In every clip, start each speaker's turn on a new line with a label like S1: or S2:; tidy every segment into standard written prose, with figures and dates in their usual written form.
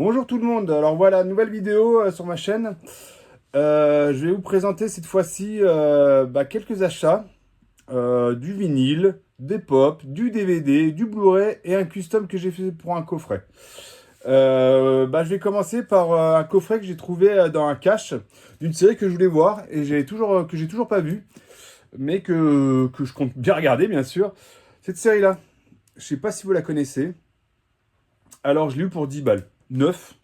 S1: Bonjour tout le monde, alors voilà, nouvelle vidéo sur ma chaîne. Je vais vous présenter cette fois-ci quelques achats, du vinyle, des pop, du DVD, du Blu-ray et un custom que j'ai fait pour un coffret. Je vais commencer par un coffret que j'ai trouvé dans un cache d'une série que je voulais voir et que j'ai toujours pas vu, mais que je compte bien regarder bien sûr. Cette série-là, je sais pas si vous la connaissez. Alors je l'ai eu pour 10 balles, 9.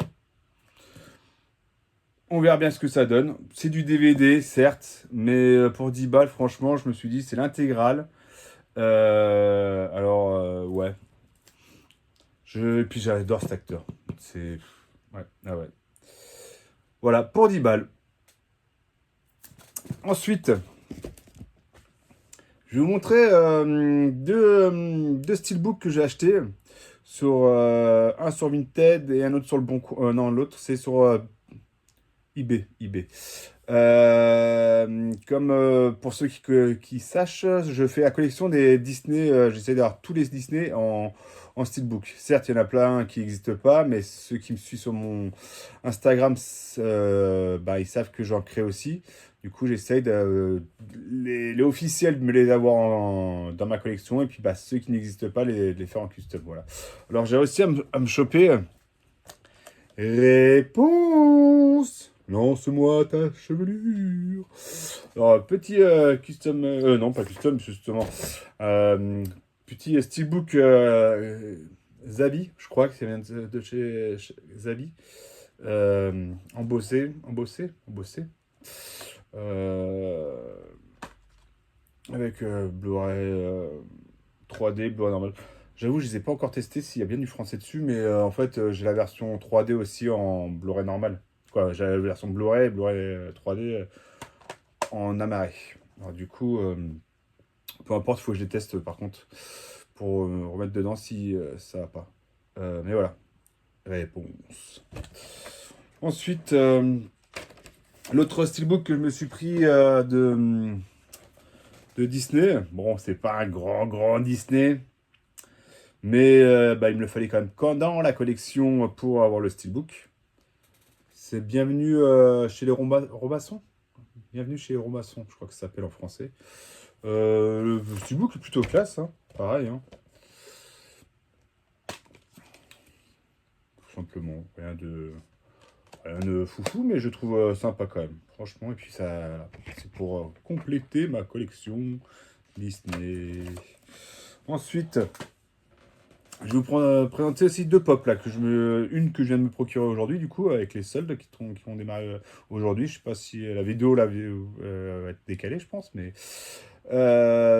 S1: On verra bien ce que ça donne. C'est du DVD, certes, mais pour 10 balles, franchement, je me suis dit, c'est l'intégrale. Ouais. Et puis j'adore cet acteur. C'est... Ouais, ah ouais. Voilà, pour 10 balles. Ensuite, je vais vous montrer deux steelbooks que j'ai achetés. Un sur Vinted et un autre sur le bon coin. Non, l'autre, c'est sur eBay. Pour ceux qui sachent, je fais la collection des Disney. J'essaie d'avoir tous les Disney en steelbook. Certes, il y en a plein qui n'existent pas, mais ceux qui me suivent sur mon Instagram, ils savent que j'en crée aussi. Du coup, j'essaie les officiels de me les avoir dans ma collection, et puis ceux qui n'existent pas, les faire en custom. Voilà. Alors, j'ai réussi à me choper Réponse. Lance-moi ta chevelure. Alors, petit custom. Non, pas custom, justement. Euh, Petit steelbook Zabi, je crois que c'est vient de chez Zabi. Embossé. Euh, Avec Blu-ray 3D, Blu-ray normal. J'avoue, je les ai pas encore testés s'il y a bien du français dessus, mais en fait, j'ai la version 3D aussi en Blu-ray normal. Quoi, j'ai la version Blu-ray 3D en amarré. Alors du coup, peu importe, il faut que je les teste par contre pour me remettre dedans si ça va pas. Mais voilà, réponse. Ensuite, l'autre steelbook que je me suis pris de Disney. Bon, c'est pas un grand Disney. Mais il me le fallait quand même dans la collection pour avoir le steelbook. C'est Bienvenue chez les Robinson. Bienvenue chez les Robinson, je crois que ça s'appelle en français. Le steelbook est plutôt classe, hein. Pareil. Hein. Tout simplement, rien de foufou, mais je trouve sympa quand même. Franchement, et puis c'est pour compléter ma collection Disney. Ensuite, je vais vous présenter aussi deux pop là, une que je viens de me procurer aujourd'hui, du coup, avec les soldes qui vont démarrer aujourd'hui. Je sais pas si la vidéo va être décalée, je pense, mais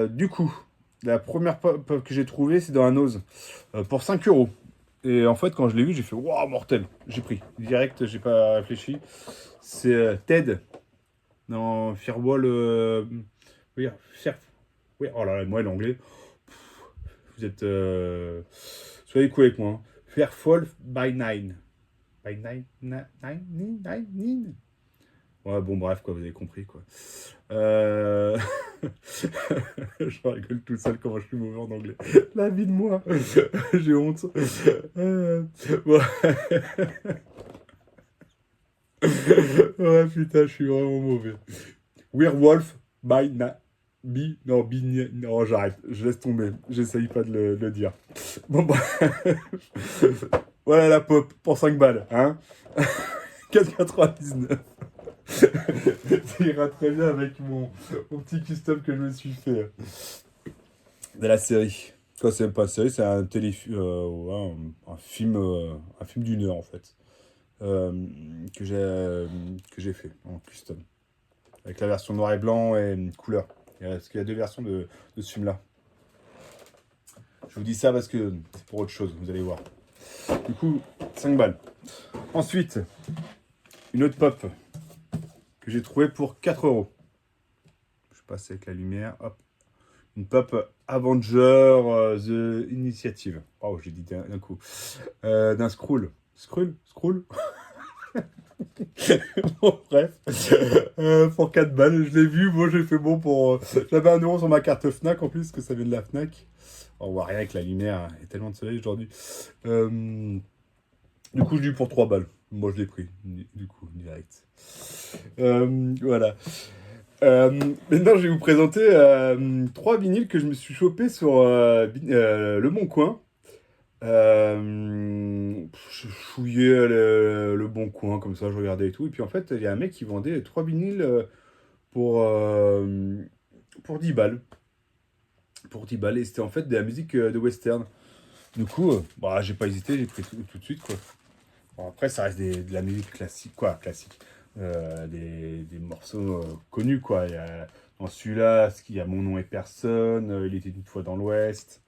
S1: du coup, la première pop que j'ai trouvée, c'est dans un Ose pour 5 euros. Et en fait, quand je l'ai vu, j'ai fait waouh, mortel. J'ai pris direct, j'ai pas réfléchi. C'est Ted dans Firewall. Oui, oui, oh là là, moi l'anglais. Vous êtes. Soyez cool avec moi. Hein. Fairfall by Nine. By Nine. Nine. Ouais, bon, bref, quoi, vous avez compris, quoi. Je rigole tout seul comment je suis mauvais en anglais. La vie de moi. J'ai honte. Ouais. Ouais, putain, je suis vraiment mauvais. Werewolf by Night. Non, j'arrête, je laisse tomber, j'essaye pas de le dire. Bon, bah, voilà la pop pour 5 balles, hein. 4,99. Ça ira très bien avec mon petit custom que je me suis fait de la série. Quoi, c'est même pas une série, c'est un ouais, un film d'une heure en fait, euh, que j'ai fait en custom. Avec la version noir et blanc et couleur. Parce qu'il y a deux versions de ce film-là. Je vous dis ça parce que c'est pour autre chose, vous allez voir. Du coup, 5 balles. Ensuite, une autre pop que j'ai trouvée pour 4 euros. Je passe avec la lumière. Hop. Une pop Avenger The Initiative. Oh, j'ai dit d'un coup. D'un Skrull. Skrull. Bon, bref. Pour 4 balles, je l'ai vu. Moi, j'ai fait bon pour. J'avais 1 euro sur ma carte Fnac en plus, parce que ça vient de la Fnac. On voit rien avec la lumière. Il y a tellement de soleil aujourd'hui. Du coup, je l'ai eu pour 3 balles. Moi, je l'ai pris, du coup, direct. Voilà. Maintenant, je vais vous présenter 3 vinyles que je me suis chopé sur Le Bon Coin. Je fouillais le Bon Coin, comme ça, je regardais et tout. Et puis, en fait, il y a un mec qui vendait 3 vinyles pour, euh, pour 10 balles. Pour 10 balles. Et c'était en fait de la musique de western. Du coup, bah, j'ai pas hésité, j'ai pris tout de suite, quoi. Bon, après, ça reste de la musique classique, quoi, classique. Des morceaux connus, quoi. Dans celui-là, il y a Mon nom est personne, Il était une fois dans l'Ouest.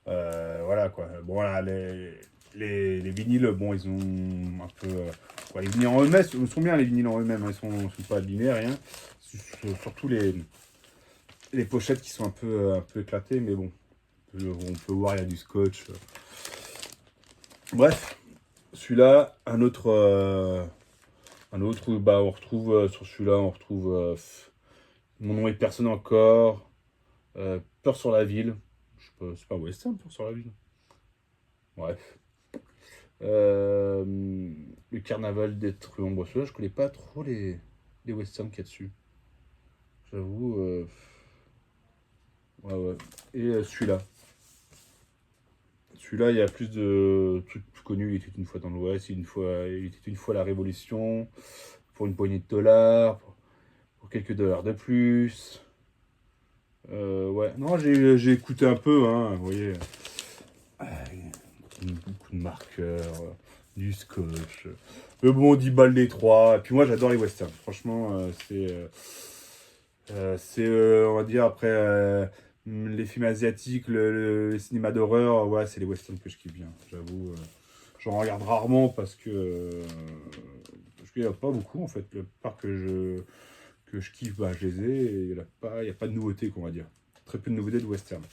S1: Voilà, quoi. Bon, voilà, les vinyles, bon, ils ont un peu. Ouais, les vinyles en eux-mêmes sont bien, les vinyles en eux-mêmes, hein, sont pas abîmés, rien. Surtout les pochettes qui sont un peu éclatées, mais bon, on peut voir, il y a du scotch. Bref, celui-là, un autre, bah, on retrouve sur celui-là, on retrouve Mon nom est personne encore, Peur sur la ville. Je sais pas, c'est pas western, Peur sur la ville. Bref. Le carnaval des truands. Bon, celui-là, je connais pas trop les westerns qu'il y a dessus. J'avoue. Ouais, ouais. Et celui-là. Celui-là, il y a plus de trucs plus connus. Il était une fois dans l'Ouest, il était une fois la Révolution, pour une poignée de dollars, pour quelques dollars de plus. Ouais, non, j'ai écouté un peu, hein, vous voyez. Beaucoup de marqueurs, du scotch. Le bon 10 balles les trois. Et puis moi, j'adore les westerns. Franchement, on va dire, après les films asiatiques, le cinéma d'horreur, ouais, c'est les westerns que je kiffe bien. J'avoue, j'en regarde rarement parce qu'il n'y a pas beaucoup, en fait. La part que je kiffe, bah, je les ai. Et il y a pas de nouveauté, qu'on va dire. Très peu de nouveautés de western.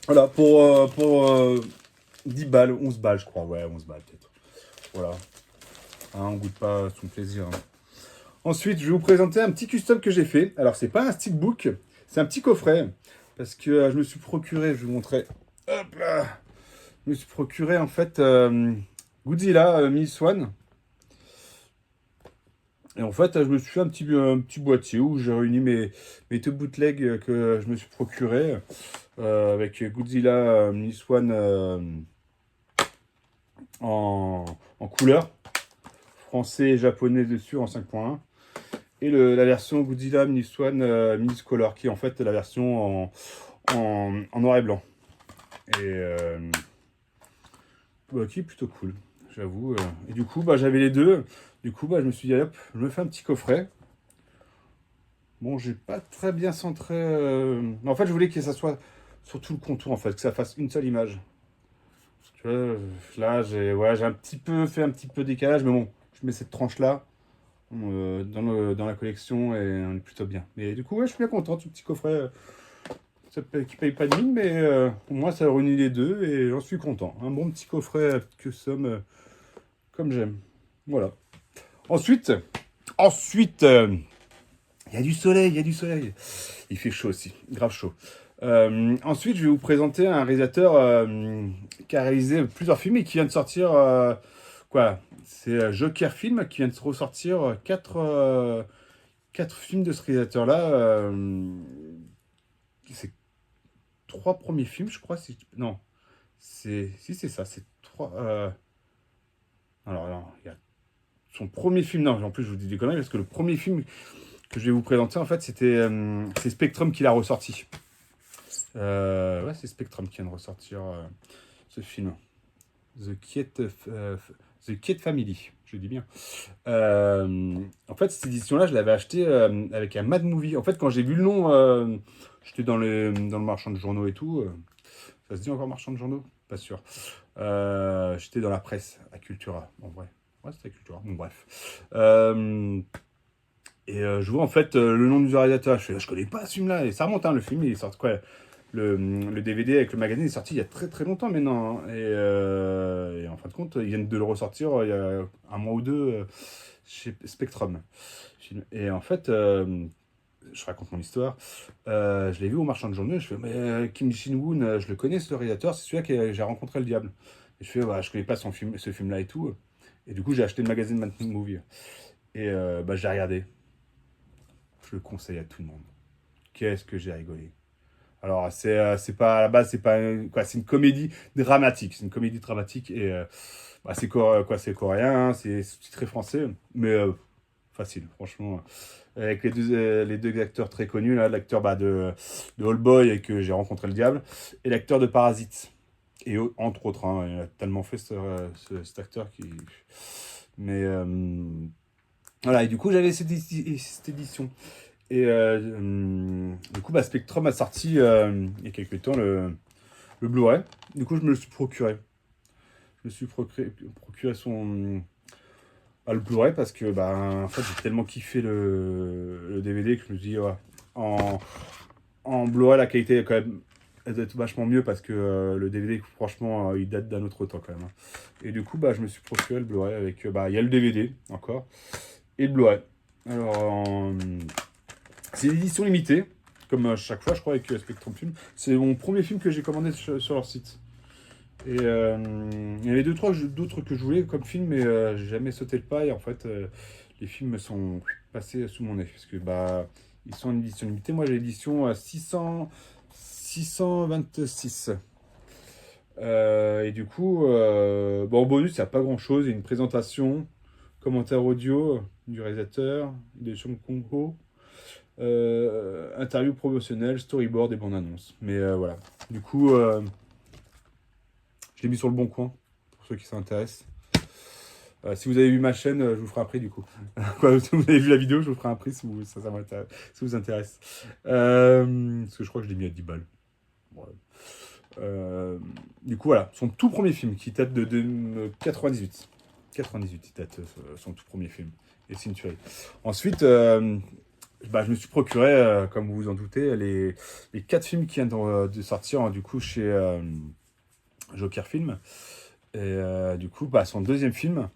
S1: Voilà, pour 10 balles, 11 balles, je crois. Ouais, 11 balles, peut-être. Voilà. Hein, on goûte pas son plaisir. Hein. Ensuite, je vais vous présenter un petit custom que j'ai fait. Alors, c'est pas un stickbook, c'est un petit coffret. Parce que je me suis procuré, je vais vous montrer. Hop là. Je me suis procuré, en fait, Godzilla Mini Swan. Et en fait, je me suis fait un petit boîtier où j'ai réuni mes deux bootlegs que je me suis procuré. Avec Godzilla Mini Swan en couleur. Français et japonais dessus en 5.1. Et la version Godzilla Mini Swan Mini Color, qui est en fait la version en noir et blanc. Et bah, qui est plutôt cool, j'avoue. Et du coup, bah, j'avais les deux. Du coup, bah, je me suis dit, hop, je me fais un petit coffret. Bon, j'ai pas très bien centré. En fait, je voulais que ça soit sur tout le contour, en fait, que ça fasse une seule image. Tu vois, là, j'ai un petit peu fait un petit peu décalage, mais bon, je mets cette tranche-là dans la collection et on est plutôt bien. Mais du coup, ouais, je suis bien content de ce petit coffret qui paye pas de mine, mais au moins ça réunit les deux et j'en suis content. Un bon petit coffret que somme comme j'aime. Voilà. Ensuite, il y a du soleil, il y a du soleil. Il fait chaud aussi, grave chaud. Ensuite, je vais vous présenter un réalisateur qui a réalisé plusieurs films et qui vient de sortir. Quoi? C'est Joker Film qui vient de ressortir quatre films de ce réalisateur-là. C'est 3 premiers films, je crois. Non, si c'est ça, c'est trois. Alors, non, il y a son premier film. Non, en plus, je vous dis des conneries parce que le premier film que je vais vous présenter, en fait, c'est Spectrum qui l'a ressorti. Ouais, c'est Spectrum qui vient de ressortir ce film. The Kid Family, je dis bien. En fait, cette édition-là, je l'avais acheté avec un Mad Movie. En fait, quand j'ai vu le nom, j'étais dans le marchand de journaux et tout. Ça se dit encore marchand de journaux? Pas sûr. J'étais dans la presse, à Cultura, en vrai. Ouais, c'était à Cultura. Bon, bref. Et je vois en fait le nom du réalisateur. Je connais pas ce film-là. Et ça remonte, hein, le film, il est sorti quoi? Le DVD avec le magazine est sorti il y a très très longtemps maintenant. Hein. Et en fin de compte, ils viennent de le ressortir il y a un mois ou deux chez Spectrum. Et en fait, je raconte mon histoire. Je l'ai vu au marchand de journaux. Je fais, mais Kim Jin-woon, je le connais ce réalisateur, c'est celui-là que j'ai rencontré le diable. Et je fais, bah, je connais pas ce film-là et tout. Et du coup, j'ai acheté le magazine Mad Movie. Et bah, j'ai regardé. Je le conseille à tout le monde. Qu'est-ce que j'ai rigolé. Alors, c'est pas, à la base, c'est pas, quoi, c'est une comédie dramatique. C'est une comédie dramatique et bah, c'est coréen, hein, c'est sous-titré français, mais facile, franchement. Avec les deux acteurs très connus, là, l'acteur bah, de Oldboy et que j'ai rencontré le diable, et l'acteur de Parasite. Et entre autres, hein, il a tellement fait cet acteur qui. Mais voilà, et du coup, j'avais cette édition. Et du coup, bah, Spectrum a sorti il y a quelques temps le Blu-ray. Du coup, je me le suis procuré. Je me suis procuré le Blu-ray parce que bah, en fait, j'ai tellement kiffé le DVD que je me dis, ouais, en, en Blu-ray, la qualité est quand même elle doit être vachement mieux parce que le DVD, franchement, il date d'un autre temps quand même, hein. Et du coup, bah, je me suis procuré le Blu-ray avec, bah, il y a le DVD encore et le Blu-ray. Alors, c'est une édition limitée, comme à chaque fois, je crois, avec Spectrum Film. C'est mon premier film que j'ai commandé sur leur site. Et il y avait d'autres que je voulais comme film, mais j'ai jamais sauté le pas. Et en fait, les films me sont passés sous mon nez. Parce que bah, ils sont en édition limitée. Moi, j'ai l'édition à 626. Et du coup, bon, en bonus, il n'y a pas grand-chose. Il y a une présentation, commentaire audio du réalisateur, de Sean Kung-ho, interview promotionnelle, storyboard et bande-annonce. Mais voilà. Du coup, je l'ai mis sur le bon coin, pour ceux qui s'intéressent. Si vous avez vu ma chaîne, je vous ferai un prix du coup. Quoi, si vous avez vu la vidéo, je vous ferai un prix si ça vous intéresse. Parce que je crois que je l'ai mis à 10 balles. Ouais. Du coup, voilà, son tout premier film qui date de 98. 98, il date son tout premier film. Et c'est une tuerie. Ensuite, bah, je me suis procuré, comme vous vous en doutez, les 4 films qui viennent de sortir du coup chez Joker Film. Et du coup, bah, son deuxième film,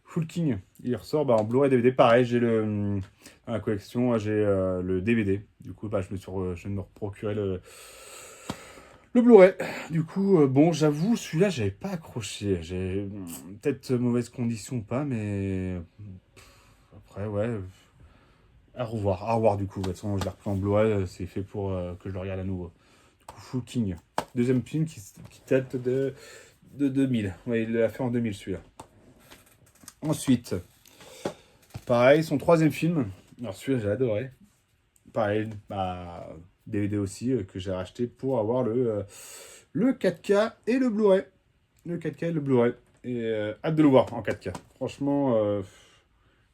S1: Full King, il ressort bah, en Blu-ray DVD. Pareil, j'ai dans la collection, j'ai le DVD. Du coup, bah, je viens de me procurer le Blu-ray. Du coup, bon, j'avoue, celui-là, j'avais pas accroché. J'ai peut-être mauvaise condition ou pas, mais après, ouais. À revoir, du coup. De toute façon, je l'ai repris en Blu-ray, c'est fait pour que je le regarde à nouveau. Du coup, Full King. Deuxième film qui date de 2000. Ouais, il l'a fait en 2000 celui-là. Ensuite, pareil, son troisième film. Alors celui-là, j'ai adoré. Pareil, bah, DVD aussi, que j'ai racheté pour avoir le 4K et le Blu-ray. Le 4K et le Blu-ray. Et hâte de le voir en 4K. Franchement,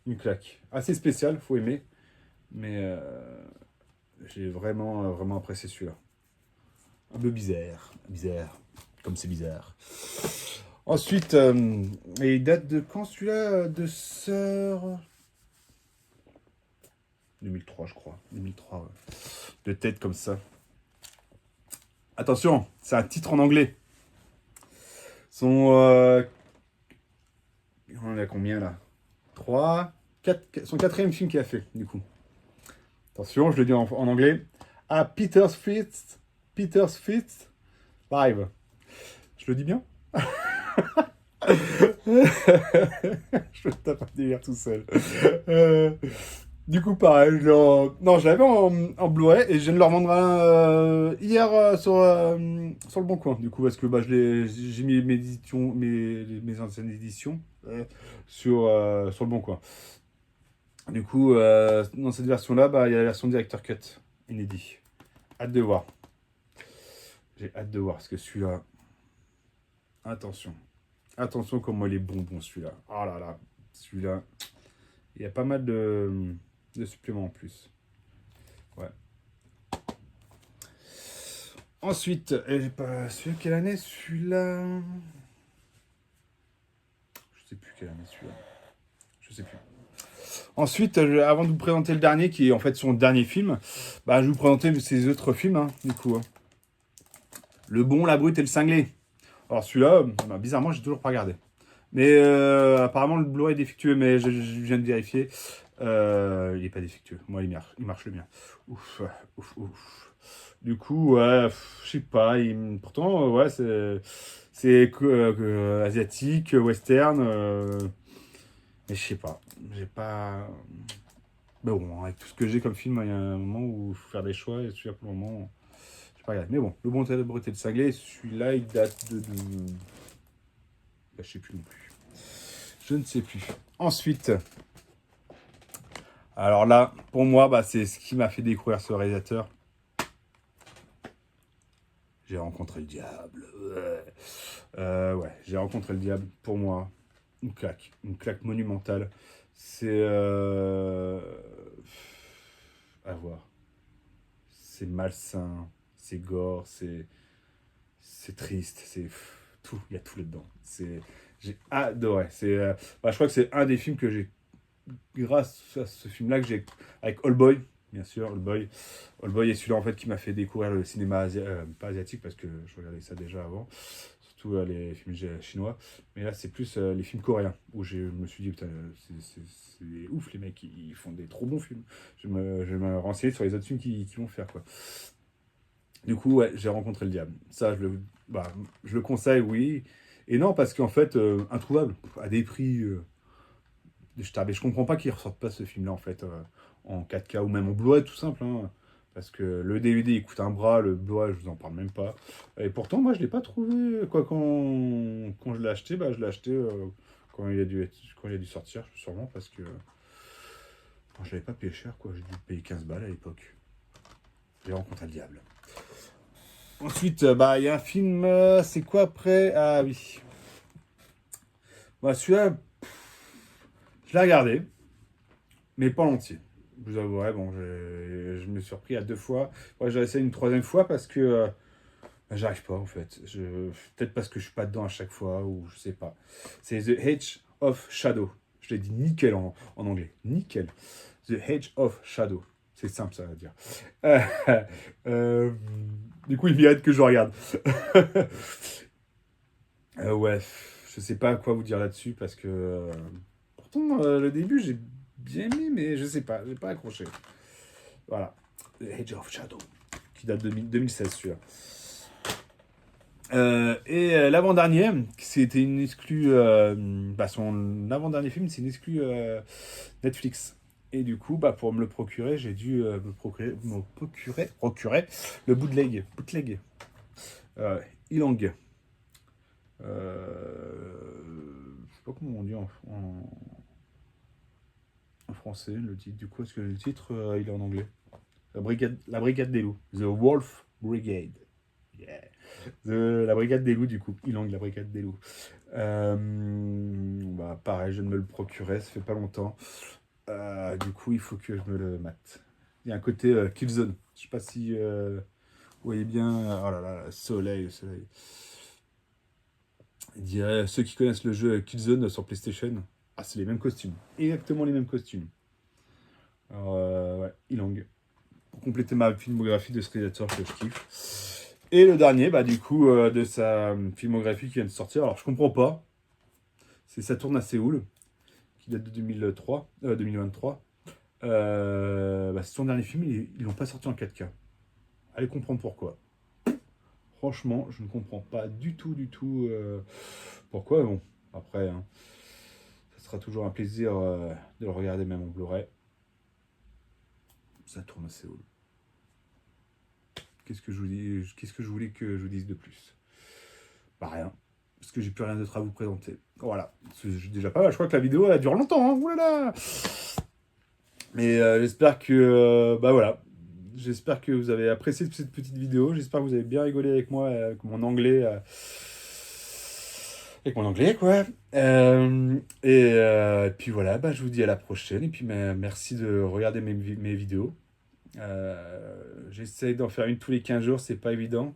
S1: une claque. Assez spécial, faut aimer. Mais j'ai vraiment apprécié celui-là. Un peu bizarre. Bizarre. Comme c'est bizarre. Ensuite, et il date de quand celui-là? De Sœur 2003, je crois. 2003, ouais. De tête comme ça. Attention, c'est un titre en anglais. Son. On est à combien là? 3, 4. Son quatrième film qu'il a fait, du coup. Attention, je le dis en anglais. À Peter's Feast. Peter's Feast Live. Je le dis bien? Je me tape un délire tout seul. Du coup, pareil, non, je l'avais en Blu-ray et je viens de le revendre hier sur le Bon Coin. Du coup, parce que bah, j'ai mis mes anciennes éditions sur le Bon Coin. Du coup, dans cette version-là, bah, il y a la version Director Cut, inédit. Hâte de voir. J'ai hâte de voir parce que celui-là. Attention. Attention comment il est bon celui-là. Oh là là. Celui-là. Il y a pas mal de suppléments en plus. Ouais. Ensuite, celui-là, quelle année celui-là? Je sais plus quelle année celui-là. Je sais plus. Ensuite, avant de vous présenter le dernier, qui est en fait son dernier film, bah, je vais vous présenter ses autres films, hein, du coup. Hein. Le Bon, la Brute et le Cinglé. Alors celui-là, bah, bizarrement, j'ai toujours pas regardé. Mais apparemment, le Blu-ray est défectueux, mais je viens de vérifier. Il n'est pas défectueux. Moi, il marche le mien. Ouf, ouf, ouf. Du coup, ouais, je sais pas. Pourtant, ouais, c'est asiatique, western. Mais je sais pas. J'ai pas. Mais bon, avec tout ce que j'ai comme film, il y a un moment où il faut faire des choix. Et celui-là, pour le moment, je sais pas regarder. Mais bon, Le Bon Bonté de Breté de Cinglé, celui-là, il date de. Bah, je sais plus non plus. Je ne sais plus. Ensuite, alors là, pour moi, bah, c'est ce qui m'a fait découvrir ce réalisateur. J'ai rencontré le diable. Ouais, ouais, j'ai rencontré le diable. Pour moi, une claque monumentale. C'est à voir. C'est malsain, c'est gore, c'est triste, c'est tout. Il y a tout là-dedans. J'ai adoré. Bah, je crois que c'est un des films que j'ai grâce à ce film-là que j'ai avec Oldboy, bien sûr, Oldboy. Oldboy est celui-là en fait qui m'a fait découvrir le cinéma pas asiatique parce que je regardais ça déjà avant, surtout les films chinois. Mais là, c'est plus les films coréens où je me suis dit putain, c'est ouf les mecs, ils font des trop bons films. Je vais me renseigner sur les autres films qu'ils vont faire quoi. Du coup, ouais, j'ai rencontré le diable. Ça, je le conseille, oui. Et non, parce qu'en fait, introuvable, à des prix. Je comprends pas qu'ils ressortent pas ce film-là en fait en 4K ou même en Blu-ray tout simple. Hein, parce que le DVD il coûte un bras, le Blu-ray je vous en parle même pas. Et pourtant moi je l'ai pas trouvé. Quoi quand je l'ai acheté, bah, je l'ai acheté quand il a dû sortir sûrement parce que je l'avais pas payé cher quoi. J'ai dû payer 15 balles à l'époque. J'ai rencontré le diable. Ensuite bah il y a un film. C'est quoi après? Ah oui. Bah celui-là je l'ai regardé. Mais pas l'entier. Je vous avouerai, bon, je me suis repris à 2 fois. Ouais, j'ai essayé une troisième fois parce que bah, j'arrive pas en fait. Peut-être parce que je suis pas dedans à chaque fois ou je sais pas. C'est The Edge of Shadow. Je l'ai dit nickel en anglais. Nickel. The Edge of Shadow. C'est simple ça à dire. Euh, euh, du coup, il mérite que je regarde. Ouais, je sais pas quoi vous dire là-dessus parce que pourtant le début j'ai bien aimé, mais je sais pas, j'ai pas accroché. Voilà. The Age of Shadow, qui date de 2016, celui-là. L'avant-dernier, c'était une exclue. Bah, son avant-dernier film, c'est une exclue Netflix. Et du coup, bah, pour me le procurer, j'ai dû procurer le bootleg. Ilang. Je sais pas comment on dit en français le titre. Du coup, est-ce que le titre, il est en anglais? La brigade des loups. The Wolf Brigade. Yeah. La brigade des loups, du coup. Ilang, la brigade des loups. Bah, pareil, je viens de me le procurer, ça fait pas longtemps. Du coup, il faut que je me le mate. Il y a un côté Killzone. Je sais pas si vous voyez bien. Oh là là, le soleil. Je dirais, ceux qui connaissent le jeu Killzone sur PlayStation, ah, c'est les mêmes costumes. Exactement les mêmes costumes. Alors, ouais, Ilang. Pour compléter ma filmographie de ce réalisateur que je kiffe. Et le dernier, bah, du coup, de sa filmographie qui vient de sortir. Alors, je comprends pas. C'est Saturne à Séoul, qui date de 2023. Bah, c'est son dernier film, ils l'ont pas sorti en 4K. Allez comprendre pourquoi. Franchement, je ne comprends pas du tout pourquoi. Bon, après, hein, ça sera toujours un plaisir de le regarder même en Blu-ray. Saturne à Séoul. Qu'est-ce que je voulais que je vous dise de plus? Bah rien, parce que j'ai plus rien d'autre à vous présenter. Voilà, c'est déjà pas mal. Je crois que la vidéo elle dure longtemps. Hein. Ouh là là. Mais j'espère que bah voilà, j'espère que vous avez apprécié cette petite vidéo. J'espère que vous avez bien rigolé avec moi, avec mon anglais quoi. Puis voilà, bah, je vous dis à la prochaine. Et puis merci de regarder mes vidéos. J'essaie d'en faire une tous les 15 jours, c'est pas évident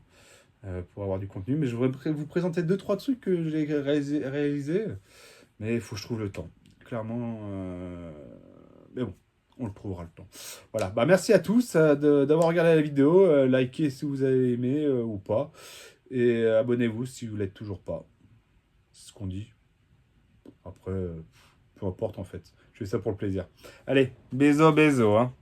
S1: pour avoir du contenu, mais je voudrais vous présenter 2-3 trucs que j'ai réalisés, mais il faut que je trouve le temps, clairement. Mais bon, on le trouvera le temps. Voilà, bah merci à tous d'avoir regardé la vidéo, likez si vous avez aimé ou pas, et abonnez-vous si vous l'êtes toujours pas. C'est ce qu'on dit. Après, peu importe en fait, je fais ça pour le plaisir. Allez, bisous, hein.